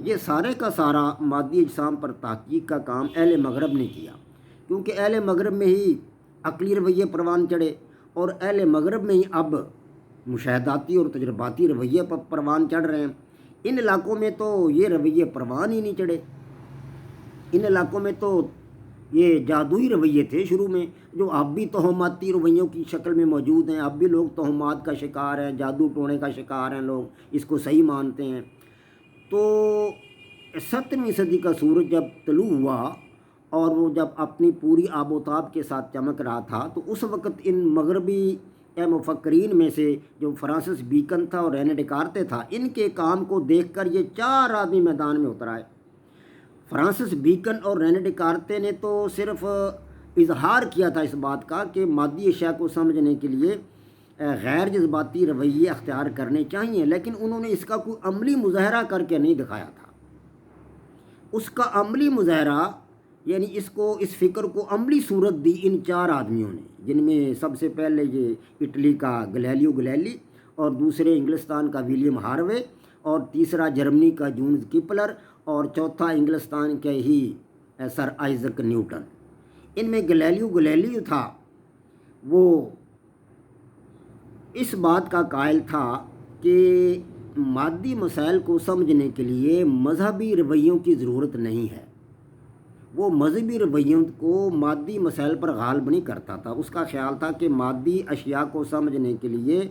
یہ سارے کا سارا مادی اجسام پر تحقیق کا کام اہل مغرب نے کیا، کیونکہ اہل مغرب میں ہی عقلی رویے پروان چڑھے، اور اہل مغرب میں ہی اب مشاہداتی اور تجرباتی رویے پر پروان چڑھ رہے ہیں۔ ان علاقوں میں تو یہ رویے پروان ہی نہیں چڑھے، ان علاقوں میں تو یہ جادوئی رویے تھے شروع میں، جو اب بھی توہماتی رویوں کی شکل میں موجود ہیں۔ اب بھی لوگ توہمات کا شکار ہیں، جادو ٹونے کا شکار ہیں، لوگ اس کو صحیح مانتے ہیں۔ تو 17ویں صدی کا سورج جب طلوع ہوا اور وہ جب اپنی پوری آب و تاب کے ساتھ چمک رہا تھا، تو اس وقت ان مغربی مفکرین میں سے جو فرانسس بیکن تھا اور رینے ڈیکارتے تھا، ان کے کام کو دیکھ کر یہ 4 آدمی میدان میں اتر آئے۔ فرانسس بیکن اور رینے ڈیکارتے نے تو صرف اظہار کیا تھا اس بات کا کہ مادی اشیاء کو سمجھنے کے لیے غیر جذباتی رویے اختیار کرنے چاہیے، لیکن انہوں نے اس کا کوئی عملی مظاہرہ کر کے نہیں دکھایا تھا۔ اس کا عملی مظاہرہ یعنی اس فکر کو عملی صورت دی ان 4 آدمیوں نے، جن میں سب سے پہلے یہ اٹلی کا گلیلیو گلیلی، اور دوسرے انگلستان کا ولیم ہاروے، اور تیسرا جرمنی کا جونز کیپلر، اور چوتھا انگلستان کے ہی سر آئزک نیوٹن۔ ان میں گلیلیو گلیلی جو تھا وہ اس بات کا قائل تھا کہ مادی مسائل کو سمجھنے کے لیے مذہبی رویوں کی ضرورت نہیں ہے۔ وہ مذہبی رویوں کو مادی مسائل پر غالب نہیں کرتا تھا۔ اس کا خیال تھا کہ مادی اشیاء کو سمجھنے کے لیے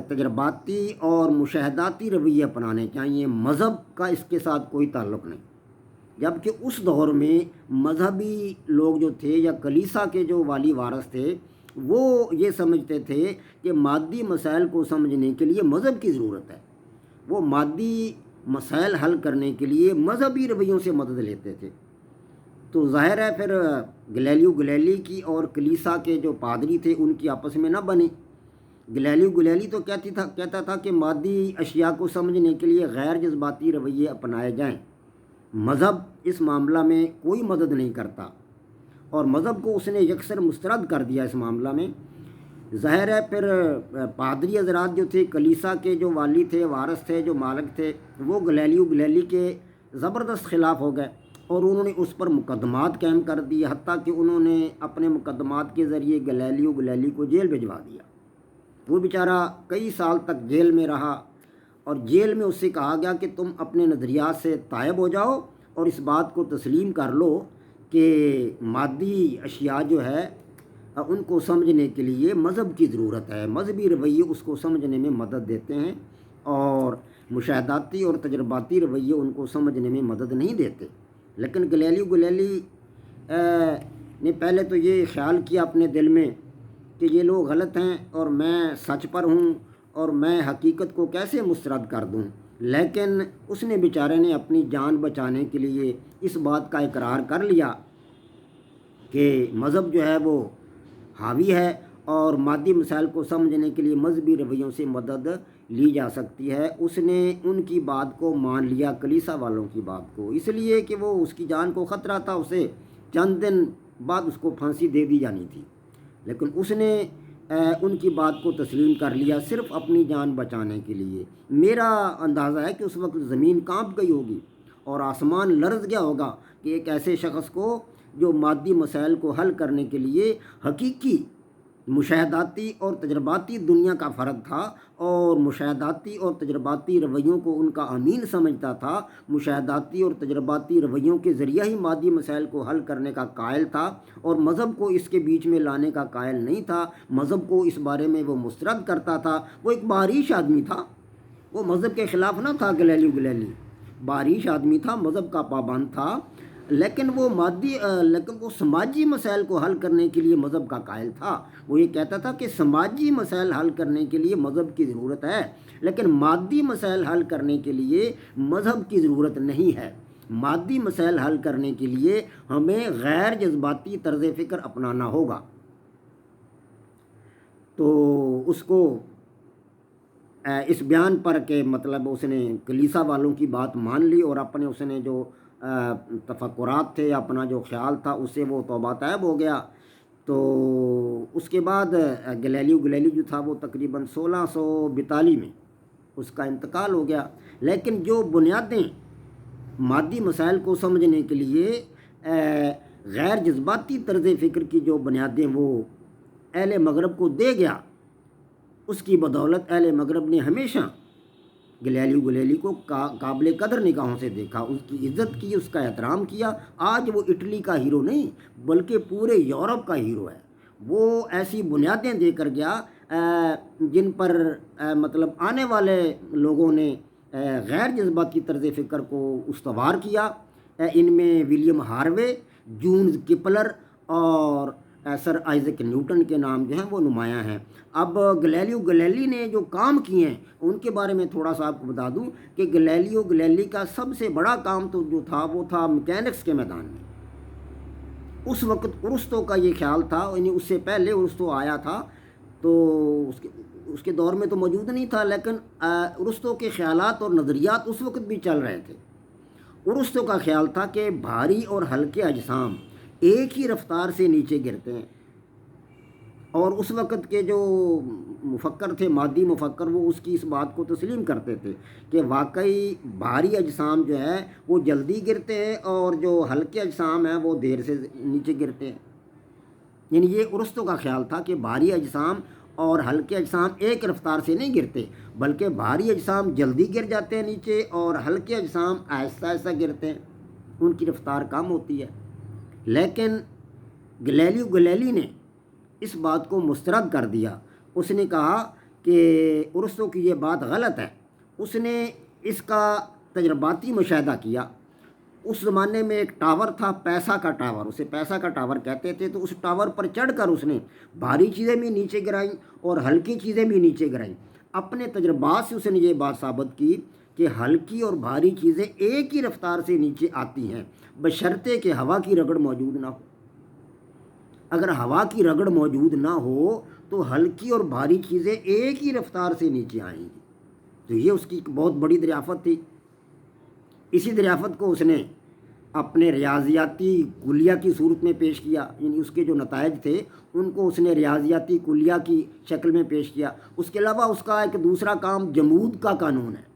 تجرباتی اور مشاہداتی رویے اپنانے چاہیے، مذہب کا اس کے ساتھ کوئی تعلق نہیں۔ جبکہ اس دور میں مذہبی لوگ جو تھے یا کلیسا کے جو والی وارث تھے، وہ یہ سمجھتے تھے کہ مادی مسائل کو سمجھنے کے لیے مذہب کی ضرورت ہے۔ وہ مادی مسائل حل کرنے کے لیے مذہبی رویوں سے مدد لیتے تھے۔ تو ظاہر ہے پھر گلیلیو گلیلی کی اور کلیسا کے جو پادری تھے ان کی آپس میں نہ بنی۔ گلیلیو گلیلی تو کہتا تھا کہ مادی اشیاء کو سمجھنے کے لیے غیر جذباتی رویے اپنائے جائیں، مذہب اس معاملہ میں کوئی مدد نہیں کرتا، اور مذہب کو اس نے یکسر مسترد کر دیا اس معاملہ میں۔ ظاہر ہے پھر پادری حضرات جو تھے، کلیسا کے جو والی تھے، وارث تھے، جو مالک تھے، وہ گلیلیو گلیلی کے زبردست خلاف ہو گئے، اور انہوں نے اس پر مقدمات قائم کر دیے، حتیٰ کہ انہوں نے اپنے مقدمات کے ذریعے گلیلیو گلیلی کو جیل بھجوا دیا۔ وہ بیچارہ کئی سال تک جیل میں رہا، اور جیل میں اس سے کہا گیا کہ تم اپنے نظریات سے تائب ہو جاؤ اور اس بات کو تسلیم کر لو کہ مادی اشیاء جو ہے ان کو سمجھنے کے لیے مذہب کی ضرورت ہے، مذہبی رویے اس کو سمجھنے میں مدد دیتے ہیں، اور مشاہداتی اور تجرباتی رویے ان کو سمجھنے میں مدد نہیں دیتے۔ لیکن گلیلیو گلیلی نے پہلے تو یہ خیال کیا اپنے دل میں کہ یہ لوگ غلط ہیں اور میں سچ پر ہوں، اور میں حقیقت کو کیسے مسترد کر دوں، لیکن اس نے بیچارے نے اپنی جان بچانے کے لیے اس بات کا اقرار کر لیا کہ مذہب جو ہے وہ حاوی ہے، اور مادی مسائل کو سمجھنے کے لیے مذہبی رویوں سے مدد لی جا سکتی ہے۔ اس نے ان کی بات کو مان لیا، کلیسا والوں کی بات کو، اس لیے کہ وہ اس کی جان کو خطرہ تھا، اسے چند دن بعد اس کو پھانسی دے دی جانی تھی، لیکن اس نے ان کی بات کو تسلیم کر لیا صرف اپنی جان بچانے کے لیے۔ میرا اندازہ ہے کہ اس وقت زمین کانپ گئی ہوگی اور آسمان لرز گیا ہوگا کہ ایک ایسے شخص کو جو مادی مسائل کو حل کرنے کے لیے حقیقی مشاہداتی اور تجرباتی دنیا کا فرد تھا، اور مشاہداتی اور تجرباتی رویوں کو ان کا امین سمجھتا تھا، مشاہداتی اور تجرباتی رویوں کے ذریعہ ہی مادی مسائل کو حل کرنے کا قائل تھا، اور مذہب کو اس کے بیچ میں لانے کا قائل نہیں تھا۔ مذہب کو اس بارے میں وہ مسترد کرتا تھا۔ وہ ایک باریش آدمی تھا، وہ مذہب کے خلاف نہ تھا۔ گلیلیو گلیلی باریش آدمی تھا، مذہب کا پابند تھا، لیکن وہ سماجی مسائل کو حل کرنے کے لیے مذہب کا قائل تھا۔ وہ یہ کہتا تھا کہ سماجی مسائل حل کرنے کے لیے مذہب کی ضرورت ہے، لیکن مادی مسائل حل کرنے کے لیے مذہب کی ضرورت نہیں ہے۔ مادی مسائل حل کرنے کے لیے ہمیں غیر جذباتی طرز فکر اپنانا ہوگا۔ تو اس کو اس بیان پر کہ مطلب اس نے کلیسا والوں کی بات مان لی، اور اپنے اس نے جو تفکرات تھے، اپنا جو خیال تھا، اس سے وہ توبہ طیب ہو گیا۔ تو اس کے بعد گلیلیو گلیلی جو تھا وہ تقریباً 1642 میں اس کا انتقال ہو گیا۔ لیکن جو بنیادیں مادی مسائل کو سمجھنے کے لیے غیر جذباتی طرز فکر کی جو بنیادیں وہ اہل مغرب کو دے گیا، اس کی بدولت اہل مغرب نے ہمیشہ گلیلی کو قابل قدر نگاہوں سے دیکھا، اس کی عزت کی، اس کا احترام کیا۔ آج وہ اٹلی کا ہیرو نہیں بلکہ پورے یورپ کا ہیرو ہے۔ وہ ایسی بنیادیں دے کر گیا جن پر مطلب آنے والے لوگوں نے غیر جذباتی طرز فکر کو استوار کیا۔ ان میں ولیم ہاروے، جون کیپلر اور سر آئزیک نیوٹن کے نام جو ہیں وہ نمایاں ہیں۔ اب گلیلی نے جو کام کیے ہیں ان کے بارے میں تھوڑا سا آپ کو بتا دوں کہ گلیلی کا سب سے بڑا کام تو جو تھا وہ تھا میکینکس کے میدان میں۔ اس وقت ارسطو کا یہ خیال تھا، یعنی اس سے پہلے ارسطو آیا تھا تو اس کے دور میں تو موجود نہیں تھا، لیکن ارسطو کے خیالات اور نظریات اس وقت بھی چل رہے تھے۔ ارسطو کا خیال تھا کہ بھاری اور ہلکے اجسام ایک ہی رفتار سے نیچے گرتے ہیں، اور اس وقت کے جو مفکر تھے، مادی مفکر، وہ اس کی اس بات کو تسلیم کرتے تھے کہ واقعی بھاری اجسام جو ہے وہ جلدی گرتے ہیں اور جو ہلکے اجسام ہیں وہ دیر سے نیچے گرتے ہیں۔ یعنی یہ ارسطو کا خیال تھا کہ بھاری اجسام اور ہلکے اجسام ایک رفتار سے نہیں گرتے، بلکہ بھاری اجسام جلدی گر جاتے ہیں نیچے اور ہلکے اجسام آہستہ آہستہ گرتے ہیں، ان کی رفتار کم ہوتی ہے۔ لیکن گلیلی نے اس بات کو مسترد کر دیا۔ اس نے کہا کہ ارسطو کی یہ بات غلط ہے۔ اس نے اس کا تجرباتی مشاہدہ کیا۔ اس زمانے میں ایک ٹاور تھا، پیسہ کا ٹاور، اسے پیسہ کا ٹاور کہتے تھے، تو اس ٹاور پر چڑھ کر اس نے بھاری چیزیں بھی نیچے گرائیں اور ہلکی چیزیں بھی نیچے گرائیں۔ اپنے تجربات سے اس نے یہ بات ثابت کی کہ ہلکی اور بھاری چیزیں ایک ہی رفتار سے نیچے آتی ہیں، بشرطے کہ ہوا کی رگڑ موجود نہ ہو۔ اگر ہوا کی رگڑ موجود نہ ہو تو ہلکی اور بھاری چیزیں ایک ہی رفتار سے نیچے آئیں گی۔ تو یہ اس کی ایک بہت بڑی دریافت تھی۔ اسی دریافت کو اس نے اپنے ریاضیاتی کلیہ کی صورت میں پیش کیا، یعنی اس کے جو نتائج تھے ان کو اس نے ریاضیاتی کلیہ کی شکل میں پیش کیا۔ اس کے علاوہ اس کا ایک دوسرا کام جمود کا قانون ہے۔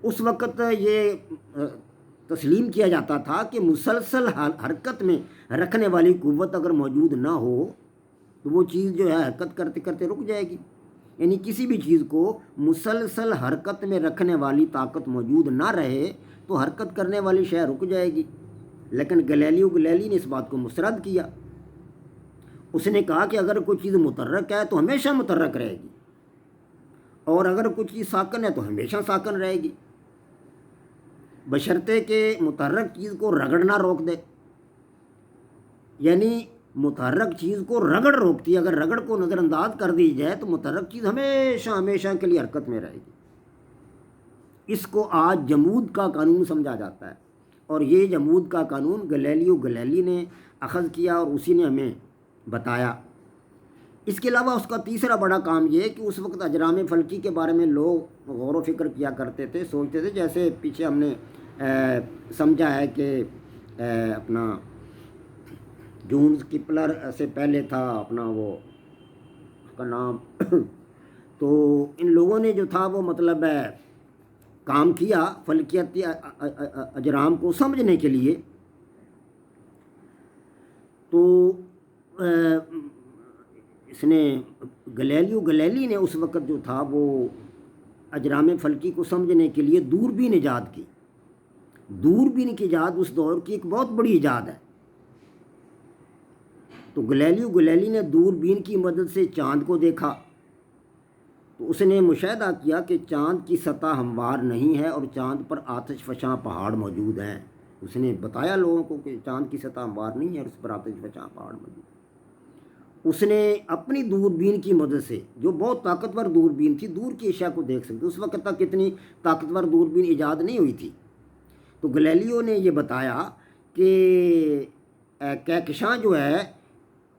اس وقت یہ تسلیم کیا جاتا تھا کہ مسلسل حرکت میں رکھنے والی قوت اگر موجود نہ ہو تو وہ چیز جو ہے حرکت کرتے کرتے رک جائے گی۔ یعنی کسی بھی چیز کو مسلسل حرکت میں رکھنے والی طاقت موجود نہ رہے تو حرکت کرنے والی شے رک جائے گی۔ لیکن گلیلی نے اس بات کو مسترد کیا۔ اس نے کہا کہ اگر کوئی چیز متحرک ہے تو ہمیشہ متحرک رہے گی، اور اگر کوئی چیز ساکن ہے تو ہمیشہ ساکن رہے گی، بشرطے کہ متحرک چیز کو رگڑنا روک دے۔ یعنی متحرک چیز کو رگڑ روکتی ہے، اگر رگڑ کو نظر انداز کر دی جائے تو متحرک چیز ہمیشہ کے لیے حرکت میں رہے گی۔ اس کو آج جمود کا قانون سمجھا جاتا ہے، اور یہ جمود کا قانون گلیلی نے اخذ کیا اور اسی نے ہمیں بتایا۔ اس کے علاوہ اس کا تیسرا بڑا کام یہ کہ اس وقت اجرام فلکی کے بارے میں لوگ غور و فکر کیا کرتے تھے، سوچتے تھے، جیسے پیچھے ہم نے سمجھا ہے کہ اپنا جون کیپلر سے پہلے تھا اپنا وہ اس کا نام تو ان لوگوں نے جو تھا وہ مطلب کام کیا فلکیاتی اجرام کو سمجھنے کے لیے۔ تو اس نے گلیلی نے اس وقت جو تھا وہ اجرام فلکی کو سمجھنے کے لیے دوربین ایجاد کی۔ دوربین کی ایجاد اس دور کی ایک بہت بڑی ایجاد ہے۔ تو گلیلی نے دوربین کی مدد سے چاند کو دیکھا، تو اس نے مشاہدہ کیا کہ چاند کی سطح ہموار نہیں ہے اور چاند پر آتش فشاں پہاڑ موجود ہیں۔ اس نے بتایا لوگوں کو کہ چاند کی سطح ہموار نہیں ہے اور اس پر آتش فشاں پہاڑ موجود ہیں۔ اس نے اپنی دوربین کی مدد سے، جو بہت طاقتور دوربین تھی، دور کی اشیاء کو دیکھ سکتی، اس وقت تک اتنی طاقتور دوربین ایجاد نہیں ہوئی تھی۔ تو گلیلیو نے یہ بتایا کہ کہکشاں جو ہے،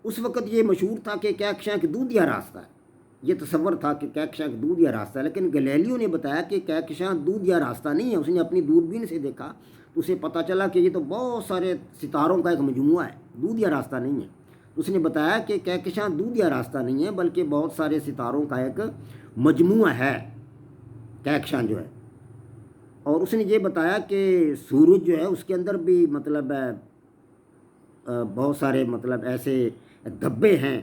اس وقت یہ مشہور تھا کہ کہکشاں ایک دودھیا راستہ ہے، یہ تصور تھا کہ کہکشاں ایک دودھیا راستہ ہے، لیکن گلیلیو نے بتایا کہ کہکشاں دودھیا راستہ نہیں ہے۔ اس نے اپنی دوربین سے دیکھا تو اسے پتہ چلا کہ یہ تو بہت سارے ستاروں کا ایک مجموعہ ہے، دودھیا راستہ نہیں ہے۔ اس نے بتایا کہ کہکشاں دودھیا راستہ نہیں ہے بلکہ بہت سارے ستاروں کا ایک مجموعہ ہے۔ کہکشاں جو ہے، اور اس نے یہ بتایا کہ سورج جو ہے اس کے اندر بھی مطلب بہت سارے مطلب ایسے دھبے ہیں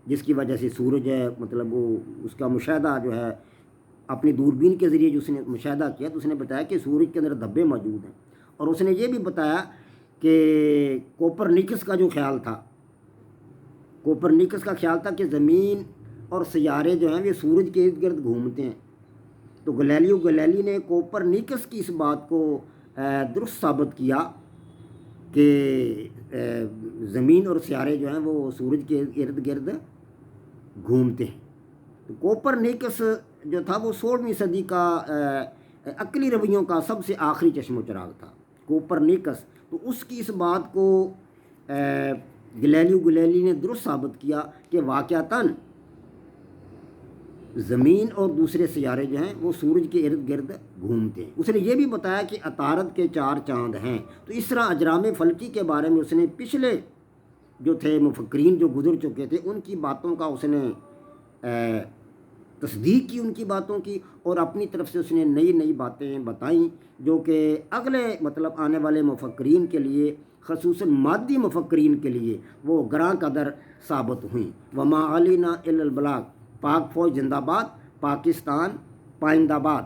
جس کی وجہ سے سورج ہے مطلب وہ اس کا مشاہدہ جو ہے اپنی دوربین کے ذریعے جو اس نے مشاہدہ کیا تو اس نے بتایا کہ سورج کے اندر دھبے موجود ہیں، اور اس نے یہ بھی بتایا کہ کوپرنیکس کا جو خیال تھا، کوپرنیکس کا خیال تھا کہ زمین اور سیارے جو ہیں وہ سورج کے ارد گرد گھومتے ہیں، تو گلیلیو گلیلی نے کوپرنیکس کی اس بات کو درست ثابت کیا کہ زمین اور سیارے جو ہیں وہ سورج کے ارد گرد گھومتے ہیں۔ تو کوپرنیکس جو تھا وہ 16ویں صدی کا عقلی رویوں کا سب سے آخری چشم و چراغ تھا، کوپرنیکس۔ تو اس کی اس بات کو گلیلیو گلیلی نے درست ثابت کیا کہ واقعتاً زمین اور دوسرے سیارے جو ہیں وہ سورج کے ارد گرد گھومتے ہیں۔ اس نے یہ بھی بتایا کہ عطارد کے 4 چاند ہیں۔ تو اس طرح اجرام فلکی کے بارے میں اس نے پچھلے جو تھے مفکرین جو گزر چکے تھے ان کی باتوں کا اس نے تصدیق کی، ان کی باتوں کی، اور اپنی طرف سے اس نے نئی نئی باتیں بتائیں جو کہ اگلے مطلب آنے والے مفکرین کے لیے، خصوصاً مادی مفکرین کے لیے وہ گراں قدر ثابت ہوئیں۔ وما علینا الا البلاغ۔ پاک فوج زندہ باد، پاکستان پائندہ باد۔